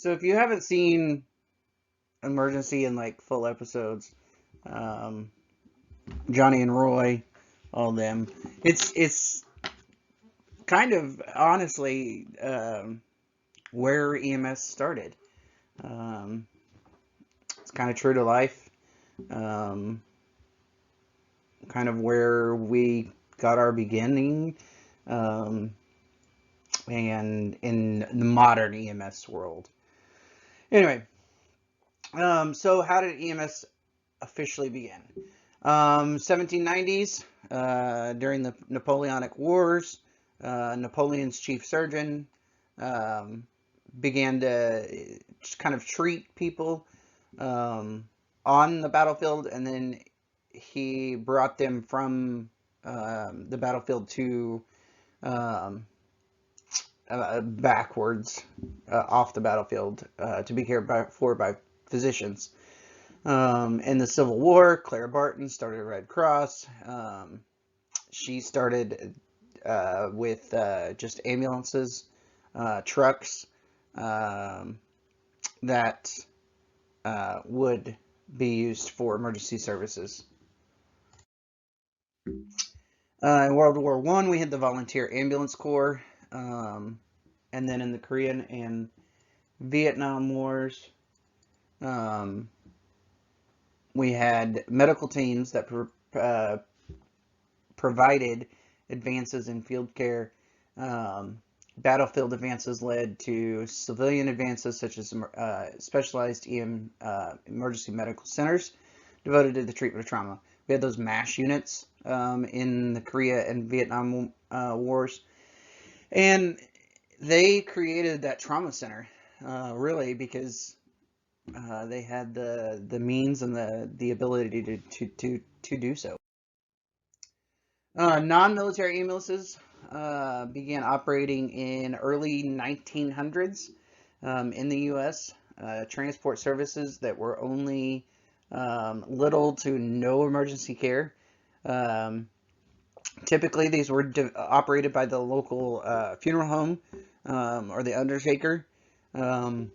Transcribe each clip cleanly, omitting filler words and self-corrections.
So if you haven't seen Emergency in like full episodes, um, Johnny and Roy, all of them, it's kind of honestly where EMS started. Um, it's kind of true to life. Um, Kind of where we got our beginning, um, and in the modern EMS world. Anyway, so how did EMS officially begin? 1790s, during the Napoleonic Wars, Napoleon's chief surgeon um, began to just kind of treat people um, on the battlefield, and then he brought them from the battlefield to um, backwards off the battlefield to be cared for by physicians. In the Civil War, Clara Barton started a Red Cross. She started with just ambulances, trucks um, that would be used for emergency services. In World War One, we had the Volunteer Ambulance Corps, um, and then in the Korean and Vietnam Wars, um, we had medical teams that provided advances in field care. Um, Battlefield advances led to civilian advances such as specialized emergency medical centers devoted to the treatment of trauma. We had those MASH units in the Korea and Vietnam wars, and they created that trauma center really because they had the means and the ability to do so. Non-military ambulances began operating in early 1900s in the U.S. Transport services that were only little to no emergency care. Um, Typically, these were operated by the local funeral home or the undertaker. Um,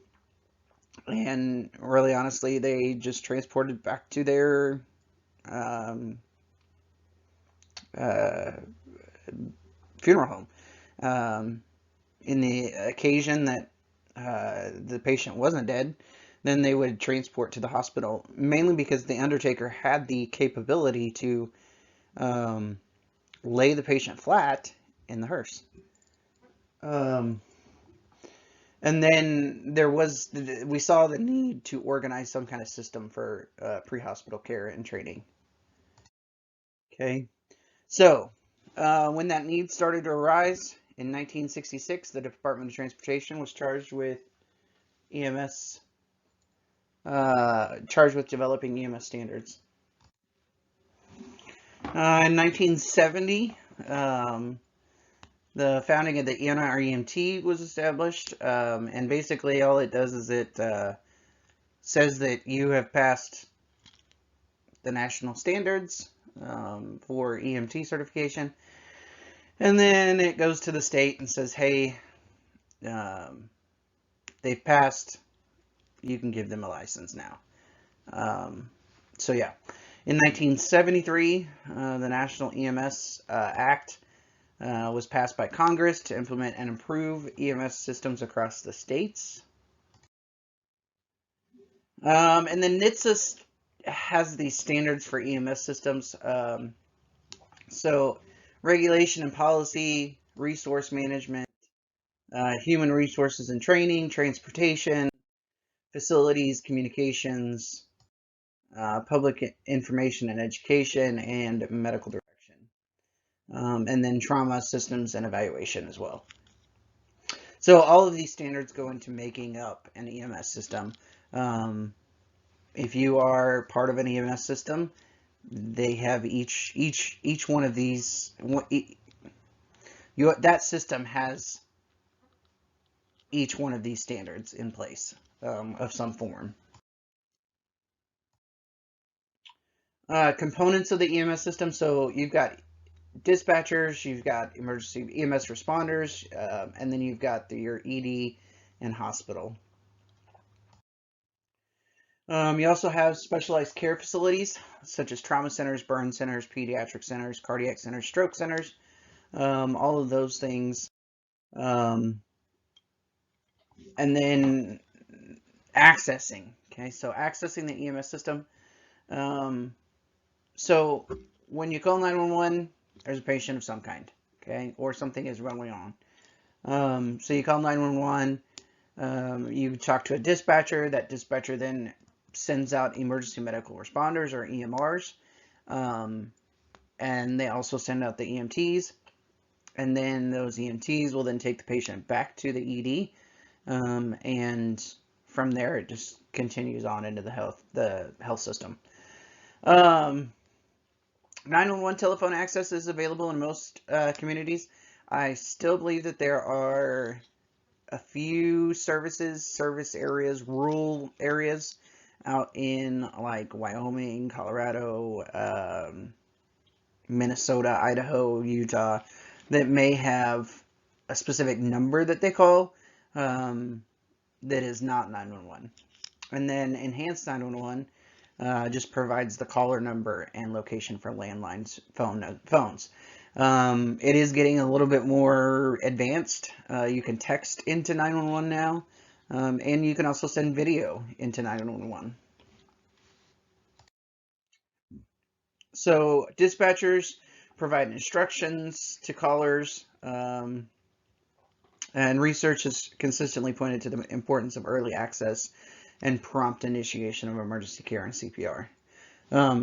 and really, honestly, they just transported back to their um, uh, funeral home. In the occasion that the patient wasn't dead, then they would transport to the hospital, mainly because the undertaker had the capability to um, lay the patient flat in the hearse. Um, and then we saw the need to organize some kind of system for pre-hospital care and training. Okay, so when that need started to arise in 1966, the Department of Transportation was EMS, charged with developing EMS standards. In 1970, the founding of the NREMT was established, and basically all it does is it says that you have passed the national standards for EMT certification, and then it goes to the state and says, hey, um, they've passed, you can give them a license now. So yeah, in 1973, the National EMS Act was passed by Congress to implement and improve EMS systems across the states. And then NHTSA has these standards for EMS systems. So regulation and policy, resource management, human resources and training, transportation, facilities, communications, public information and education, and medical direction. And then trauma systems and evaluation as well. So all of these standards go into making up an EMS system. If you are part of an EMS system, they have each one of these. That system has each one of these standards in place of some form. Components of the EMS system. So you've got dispatchers, you've got emergency EMS responders, and then you've got your ED and hospital. You also have specialized care facilities such as trauma centers, burn centers, pediatric centers, cardiac centers, stroke centers, all of those things. Um, and then accessing. Okay, so accessing the EMS system. Um, so when you call 911, there's a patient of some kind, okay, or something is going on. So you call 911, you talk to a dispatcher. That dispatcher then sends out emergency medical responders or EMRs, and they also send out the EMTs. And then those EMTs will then take the patient back to the ED, and from there it just continues on into the health system. Um, 911 telephone access is available in most communities. I still believe that there are a few service areas, rural areas out in like Wyoming, Colorado, Minnesota, Idaho, Utah, that may have a specific number that they call, that is not 911. And then enhanced 911 just provides the caller number and location for landlines phones. It is getting a little bit more advanced. You can text into 911 now, and you can also send video into 911. So dispatchers provide instructions to callers, and research has consistently pointed to the importance of early access and prompt initiation of emergency care and CPR.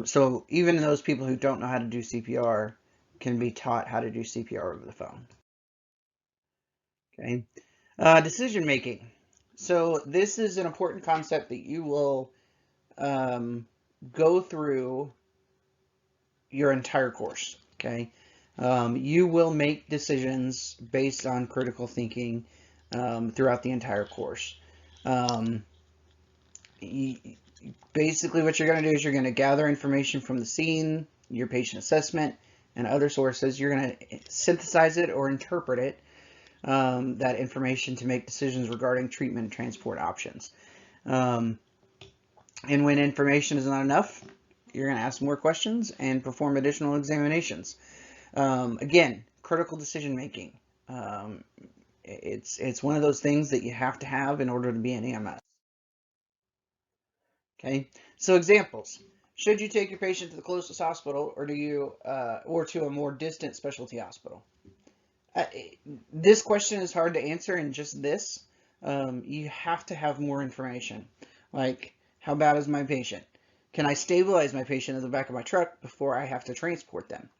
So even those people who don't know how to do CPR can be taught how to do CPR over the phone. Okay. Decision making. So this is an important concept that you will go through your entire course. Okay. You will make decisions based on critical thinking throughout the entire course. Um, Basically, what you're going to do is you're going to gather information from the scene, your patient assessment, and other sources. You're going to synthesize it or interpret it, that information, to make decisions regarding treatment and transport options. Um, and when information is not enough, you're going to ask more questions and perform additional examinations. Again, critical decision making. Um, it's one of those things that you have to have in order to be an EMS. Okay, so examples. Should you take your patient to the closest hospital, or or to a more distant specialty hospital? Uh, this question is hard to answer in just this. You have to have more information. Like, how bad is my patient? Can I stabilize my patient in the back of my truck before I have to transport them?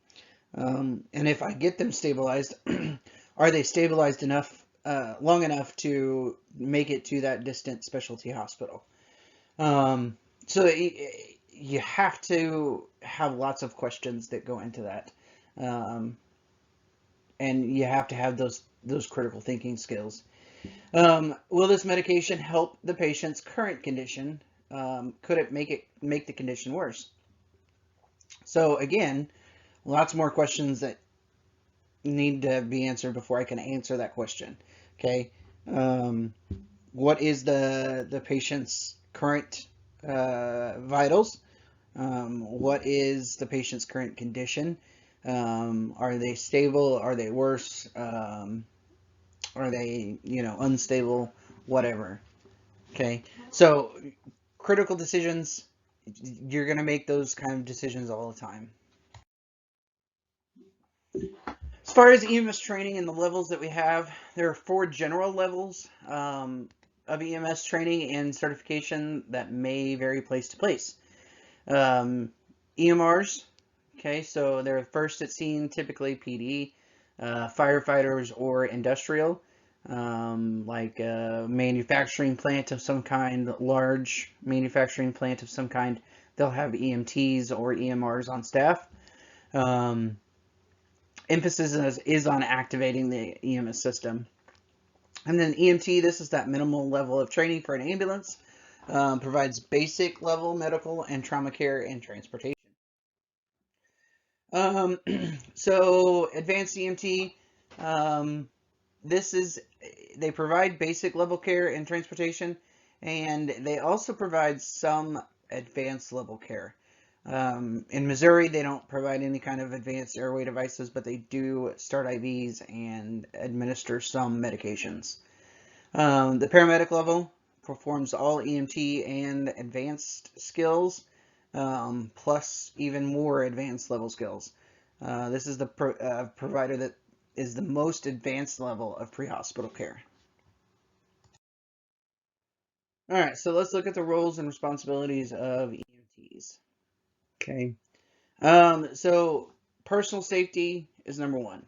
And if I get them stabilized, are they stabilized enough, long enough to make it to that distant specialty hospital? So you have to have lots of questions that go into that, um, and you have to have those critical thinking skills. Will this medication help the patient's current condition? Could it make the condition worse? So again, lots more questions that need to be answered before I can answer that question. Okay, um, what is the patient's current vitals? What is the patient's current condition? Are they stable? Are they worse? Are they, unstable? Whatever. Okay. So critical decisions, you're going to make those kind of decisions all the time. As far as EMS training and the levels that we have, there are 4 general levels of EMS training and certification that may vary place to place. EMRs, okay, so they're first at scene, typically PD, firefighters or industrial, like a manufacturing plant of some kind, large manufacturing plant of some kind. They'll have EMTs or EMRs on staff. Emphasis is on activating the EMS system. And then EMT, this is that minimal level of training for an ambulance, provides basic level medical and trauma care and transportation. Um, so advanced EMT, um, this is, they provide basic level care and transportation, and they also provide some advanced level care. In Missouri, they don't provide any kind of advanced airway devices, but they do start IVs and administer some medications. The paramedic level performs all EMT and advanced skills, plus even more advanced level skills. This is the provider that is the most advanced level of pre-hospital care. All right, so let's look at the roles and responsibilities of EMTs. Okay. So personal safety is number one.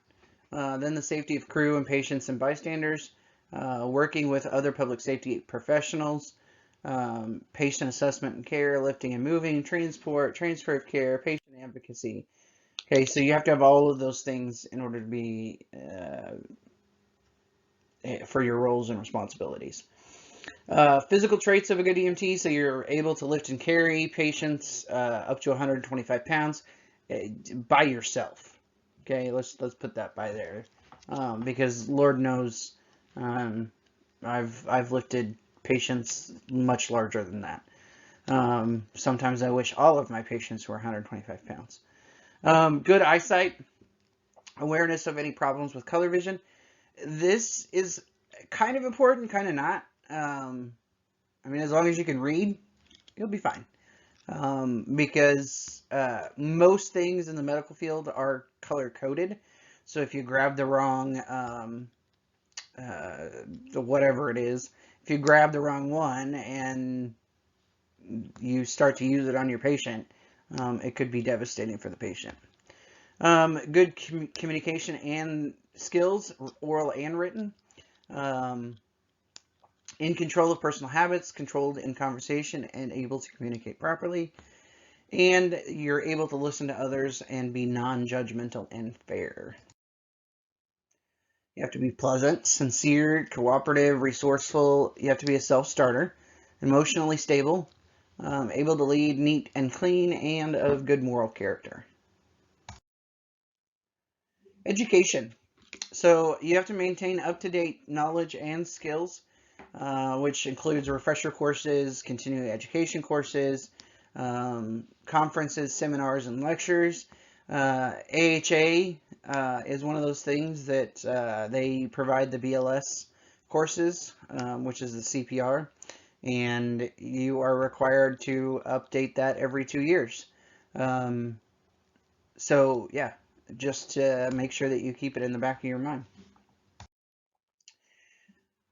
Then the safety of crew and patients and bystanders, working with other public safety professionals, patient assessment and care, lifting and moving, transport, transfer of care, patient advocacy. Okay, so you have to have all of those things in order to be for your roles and responsibilities. Physical traits of a good EMT, so you're able to lift and carry patients up to 125 pounds by yourself. Okay, let's put that by there, because Lord knows, I've lifted patients much larger than that. Sometimes I wish all of my patients were 125 pounds. Good eyesight, awareness of any problems with color vision. This is kind of important, kind of not. I mean, as long as you can read, you'll be fine. Because most things in the medical field are color coded. So if you grab the wrong, whatever it is, if you grab the wrong one and you start to use it on your patient, it could be devastating for the patient. Good communication and skills, oral and written. In control of personal habits, controlled in conversation, and able to communicate properly. And you're able to listen to others and be non-judgmental and fair. You have to be pleasant, sincere, cooperative, resourceful. You have to be a self-starter, emotionally stable, able to lead, neat and clean, and of good moral character. Education. So you have to maintain up-to-date knowledge and skills, which includes refresher courses, continuing education courses, conferences, seminars, and lectures. AHA is one of those things that they provide the BLS courses, which is the CPR, and you are required to update that every 2 years. So yeah, just to make sure that you keep it in the back of your mind.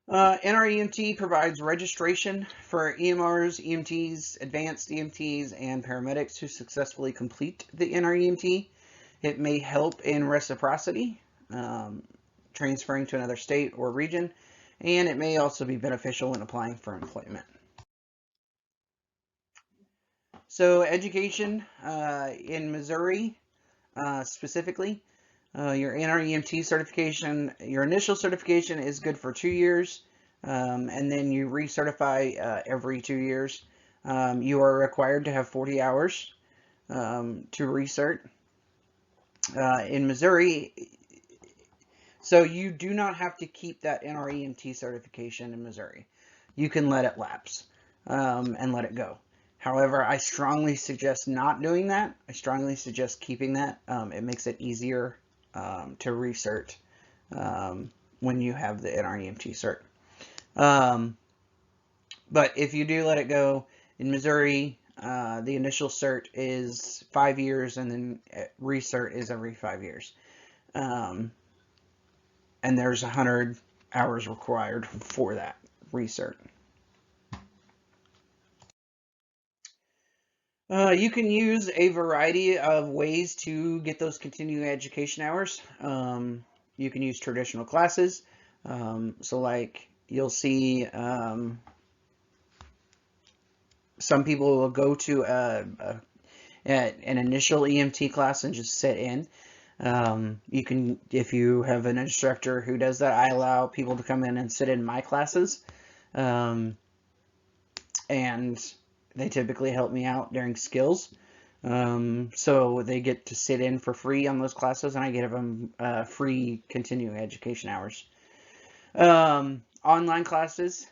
NREMT provides registration for EMRs, EMTs, advanced EMTs, and paramedics who successfully complete the NREMT. It may help in reciprocity, transferring to another state or region, and it may also be beneficial when applying for employment. So education in Missouri specifically, your NREMT certification, your initial certification is good for 2 years, and then you recertify every 2 years. You are required to have 40 hours to recert. In Missouri, so you do not have to keep that NREMT certification in Missouri. You can let it lapse and let it go. However, I strongly suggest not doing that. I strongly suggest keeping that. It makes it easier to recert when you have the NREMT cert. But if you do let it go, in Missouri, the initial cert is 5 years, and then recert is every 5 years. And there's 100 hours required for that recert. You can use a variety of ways to get those continuing education hours. You can use traditional classes. So like you'll see some people will go to an initial EMT class and just sit in. You can, if you have an instructor who does that, I allow people to come in and sit in my classes. And they typically help me out during skills. So they get to sit in for free on those classes, and I give them free continuing education hours. Online classes,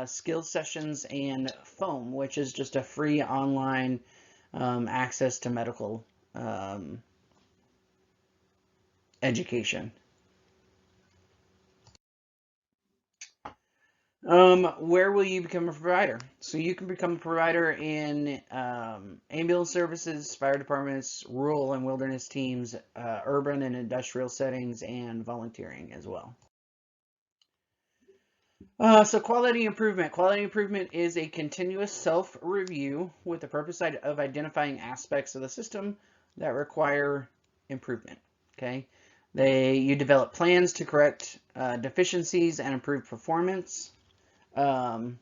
skill sessions, and FOAM, which is just a free online access to medical education. Where will you become a provider? So you can become a provider in ambulance services, fire departments, rural and wilderness teams, urban and industrial settings, and volunteering as well. So quality improvement. Quality improvement is a continuous self-review with the purpose of identifying aspects of the system that require improvement. Okay, you develop plans to correct deficiencies and improve performance. And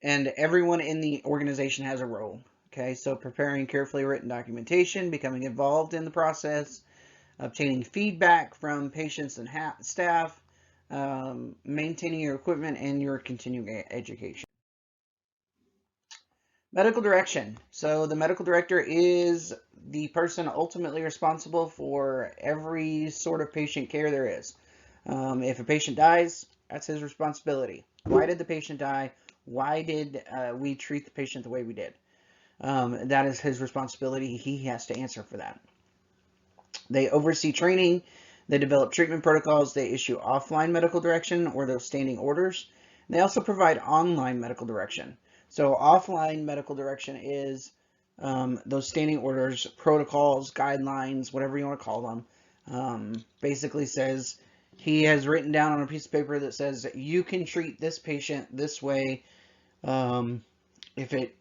everyone in the organization has a role. Okay, so preparing carefully written documentation, becoming involved in the process, obtaining feedback from patients and staff, maintaining your equipment, and your continuing education. Medical direction. So the medical director is the person ultimately responsible for every sort of patient care there is. If a patient dies, that's his responsibility. Why did the patient die? Why did we treat the patient the way we did? That is his responsibility. He has to answer for that. They oversee training. They develop treatment protocols. They issue offline medical direction or those standing orders. They also provide online medical direction. So offline medical direction is those standing orders, protocols, guidelines, whatever you want to call them. Basically says he has written down on a piece of paper that says that you can treat this patient this way. If it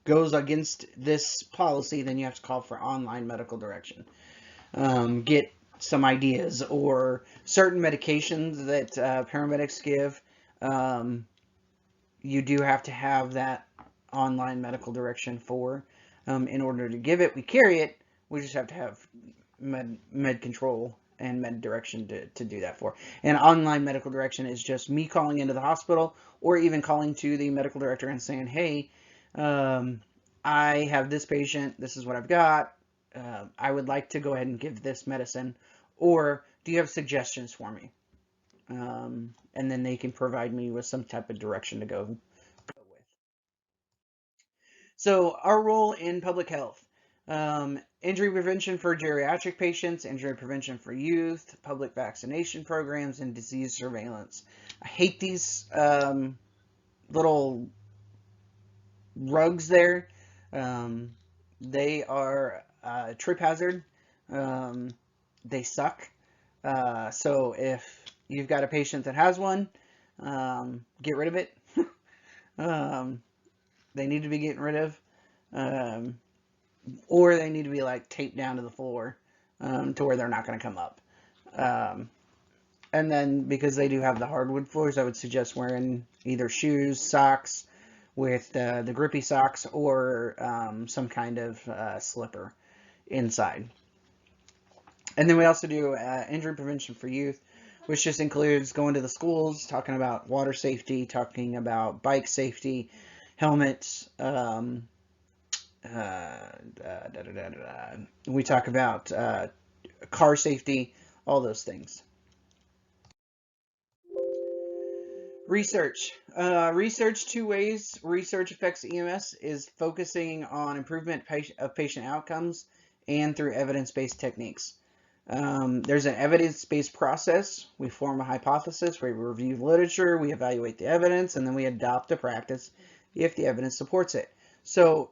goes against this policy, then you have to call for online medical direction. Get some ideas or certain medications that paramedics give. You do have to have that online medical direction for. In order to give it, we carry it. We just have to have med control and med direction to do that for. And online medical direction is just me calling into the hospital or even calling to the medical director and saying, hey, I have this patient, this is what I've got, I would like to go ahead and give this medicine, or do you have suggestions for me? And then they can provide me with some type of direction to go with. So our role in public health. Injury prevention for geriatric patients, injury prevention for youth, public vaccination programs, and disease surveillance. I hate these little rugs there. They are a trip hazard. They suck. So if you've got a patient that has one, get rid of it. They need to be getting rid of. Or they need to be like taped down to the floor to where they're not going to come up. And then because they do have the hardwood floors, I would suggest wearing either shoes, socks with the grippy socks, or some kind of slipper inside. And then we also do injury prevention for youth, which just includes going to the schools, talking about water safety, talking about bike safety, helmets. We talk about car safety, all those things. Research. Research, two ways research affects EMS is focusing on improvement of patient outcomes and through evidence-based techniques. There's an evidence-based process. We form a hypothesis, we review literature, we evaluate the evidence, and then we adopt a practice if the evidence supports it. So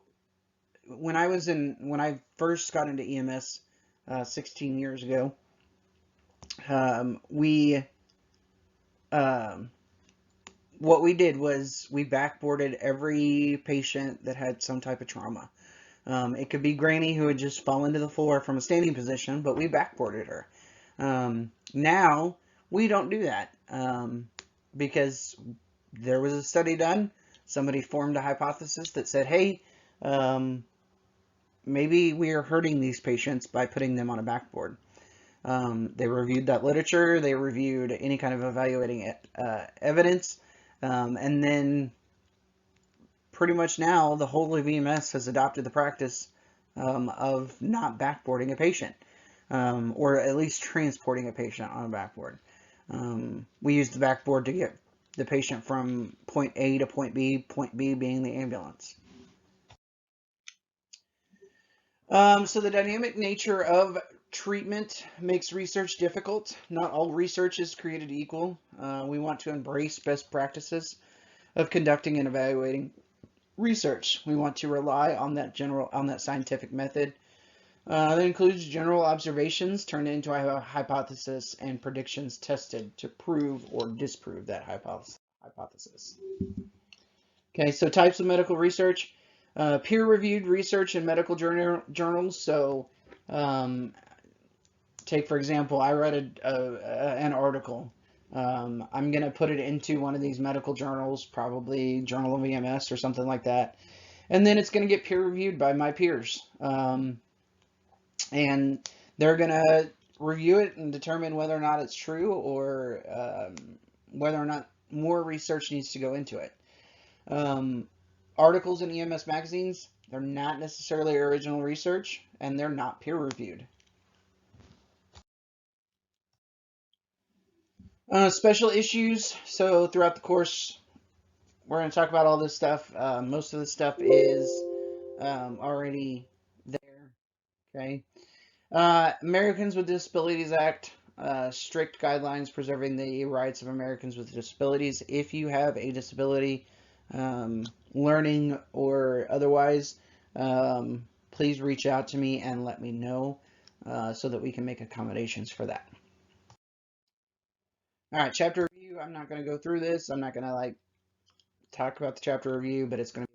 when I first got into EMS 16 years ago, what we did was we backboarded every patient that had some type of trauma. It could be Granny who had just fallen to the floor from a standing position, but we backboarded her. Now we don't do that because there was a study done. Somebody formed a hypothesis that said, hey, maybe we are hurting these patients by putting them on a backboard. They reviewed that literature. They reviewed any kind of evaluating evidence. And then pretty much now the whole of EMS has adopted the practice of not backboarding a patient, or at least transporting a patient on a backboard. We use the backboard to get the patient from point A to point B being the ambulance. So the dynamic nature of treatment makes research difficult. Not all research is created equal. We want to embrace best practices of conducting and evaluating research. We want to rely on that scientific method. That includes general observations turned into a hypothesis and predictions tested to prove or disprove that hypothesis. Okay, so types of medical research. Peer-reviewed research in medical journals. So, take for example, I read an article. I'm going to put it into one of these medical journals, probably Journal of EMS or something like that. And then it's going to get peer-reviewed by my peers. And they're going to review it and determine whether or not it's true, or whether or not more research needs to go into it. Articles in EMS magazines, they're not necessarily original research, and they're not peer-reviewed. Special issues. So throughout the course, we're going to talk about all this stuff. Most of the stuff is already there. Okay. Americans with Disabilities Act, strict guidelines preserving the rights of Americans with disabilities. If you have a disability, learning or otherwise, please reach out to me and let me know so that we can make accommodations for that. All right, chapter review. I'm not going to go through this. I'm not going to talk about the chapter review, but it's going to